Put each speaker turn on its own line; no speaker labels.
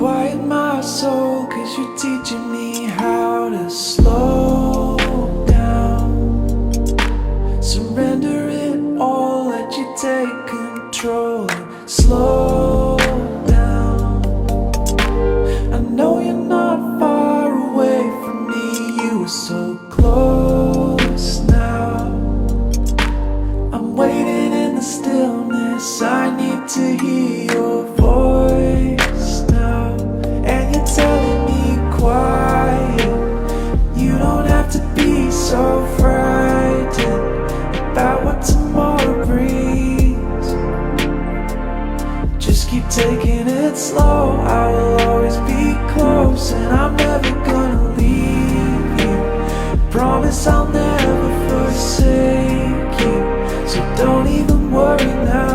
quiet my soul, 'cause you're teaching me how to slow down. Surrender it all, let you take control and slow down. I know you're not far away from me, you were so close now. I'm waiting in the stillness, I need to hear your voice now. And you're telling me quiet, you don't have to be so frightened about what tomorrow brings. Just keep taking it slow, I will always be close, and I'm never gonna leave you. Promise I'll never forsake you, so don't even worry now.